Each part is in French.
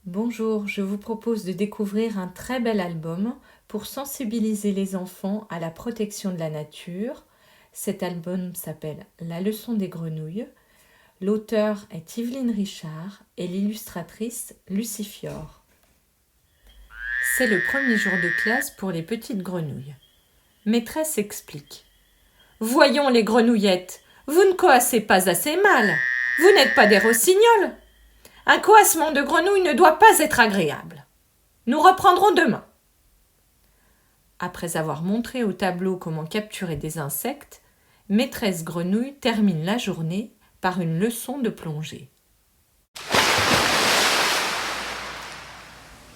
Bonjour, je vous propose de découvrir un très bel album pour sensibiliser les enfants à la protection de la nature. Cet album s'appelle La leçon des grenouilles. L'auteur est Yveline Richard et l'illustratrice Lucie Fior. C'est le premier jour de classe pour les petites grenouilles. Maîtresse explique. Voyons les grenouillettes, vous ne coassez pas assez mal. Vous n'êtes pas des rossignols. Un coassement de grenouille ne doit pas être agréable. Nous reprendrons demain. Après avoir montré au tableau comment capturer des insectes, Maîtresse Grenouille termine la journée par une leçon de plongée.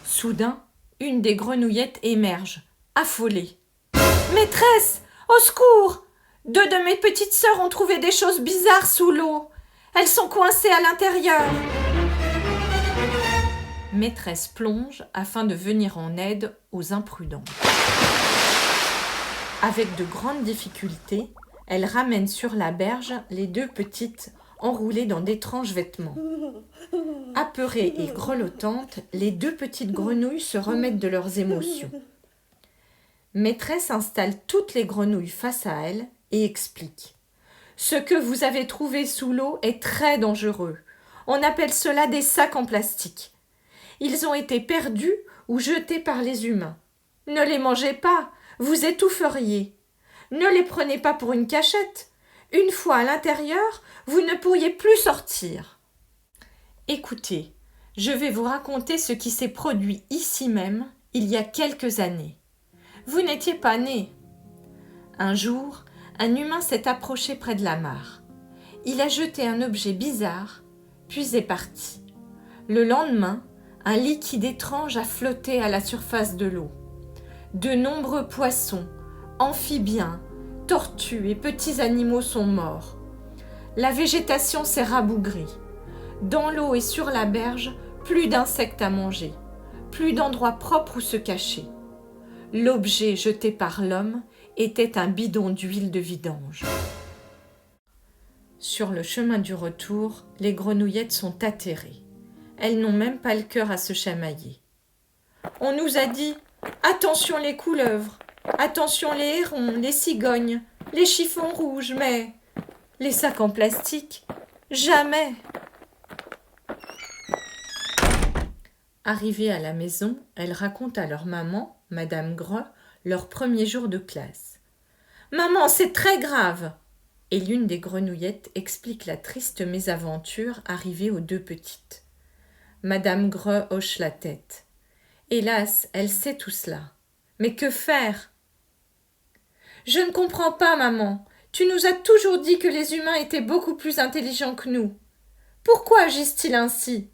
Soudain, une des grenouillettes émerge, affolée. « Maîtresse, au secours ! Deux de mes petites sœurs ont trouvé des choses bizarres sous l'eau. Elles sont coincées à l'intérieur. » Maîtresse plonge afin de venir en aide aux imprudents. Avec de grandes difficultés, elle ramène sur la berge les deux petites enroulées dans d'étranges vêtements. Apeurées et grelottantes, les deux petites grenouilles se remettent de leurs émotions. Maîtresse installe toutes les grenouilles face à elle et explique. « Ce que vous avez trouvé sous l'eau est très dangereux. On appelle cela des sacs en plastique. Ils ont été perdus ou jetés par les humains. Ne les mangez pas, vous étoufferiez. Ne les prenez pas pour une cachette. Une fois à l'intérieur, vous ne pourriez plus sortir. Écoutez, je vais vous raconter ce qui s'est produit ici même, il y a quelques années. Vous n'étiez pas né. Un jour, un humain s'est approché près de la mare. Il a jeté un objet bizarre, puis est parti. Le lendemain, un liquide étrange a flotté à la surface de l'eau. De nombreux poissons, amphibiens, tortues et petits animaux sont morts. La végétation s'est rabougrie. Dans l'eau et sur la berge, plus d'insectes à manger, plus d'endroits propres où se cacher. L'objet jeté par l'homme était un bidon d'huile de vidange. Sur le chemin du retour, les grenouillettes sont atterrées. Elles n'ont même pas le cœur à se chamailler. On nous a dit « Attention les couleuvres, attention les hérons, les cigognes, les chiffons rouges, mais les sacs en plastique, jamais !» Arrivées à la maison, elles racontent à leur maman, Madame Greux, leur premier jour de classe. « Maman, c'est très grave !» Et l'une des grenouillettes explique la triste mésaventure arrivée aux deux petites. Madame Greux hoche la tête. Hélas, elle sait tout cela. Mais que faire ? Je ne comprends pas, maman. Tu nous as toujours dit que les humains étaient beaucoup plus intelligents que nous. Pourquoi agissent-ils ainsi ?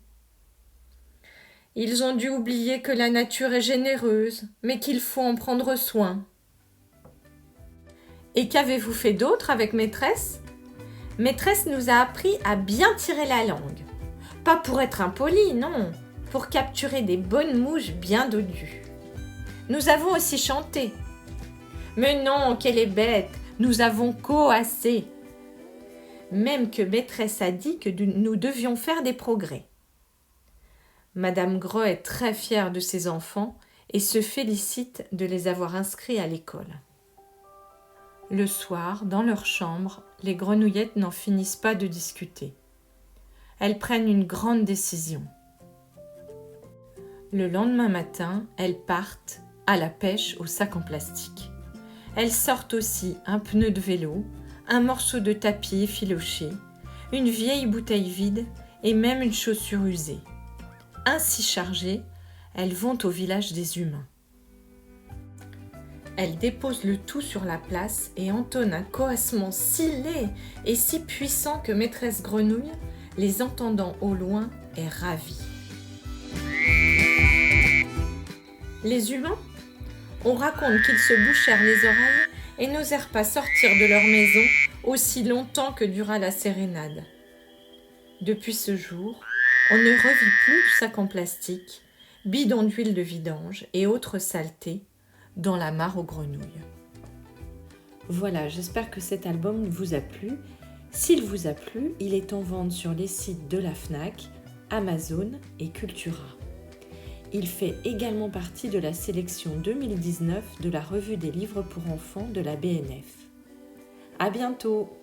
Ils ont dû oublier que la nature est généreuse, mais qu'il faut en prendre soin. Et qu'avez-vous fait d'autre avec Maîtresse ? Maîtresse nous a appris à bien tirer la langue. Pas pour être impoli, non, pour capturer des bonnes mouches bien dodues. Nous avons aussi chanté. Mais non, qu'elle est bête, nous avons coassé. Même que Maîtresse a dit que nous devions faire des progrès. Madame Greux est très fière de ses enfants et se félicite de les avoir inscrits à l'école. Le soir, dans leur chambre, les grenouillettes n'en finissent pas de discuter. Elles prennent une grande décision. Le lendemain matin, elles partent à la pêche au sac en plastique. Elles sortent aussi un pneu de vélo, un morceau de tapis effiloché, une vieille bouteille vide et même une chaussure usée. Ainsi chargées, elles vont au village des humains. Elles déposent le tout sur la place et entonnent un coassement si laid et si puissant que Maîtresse Grenouille, les entendant au loin, est ravie. Les humains ? On raconte qu'ils se bouchèrent les oreilles et n'osèrent pas sortir de leur maison aussi longtemps que dura la sérénade. Depuis ce jour, on ne revit plus de sacs en plastique, bidons d'huile de vidange et autres saletés dans la mare aux grenouilles. Voilà, j'espère que cet album vous a plu. S'il vous a plu, il est en vente sur les sites de la Fnac, Amazon et Cultura. Il fait également partie de la sélection 2019 de la Revue des livres pour enfants de la BNF. À bientôt!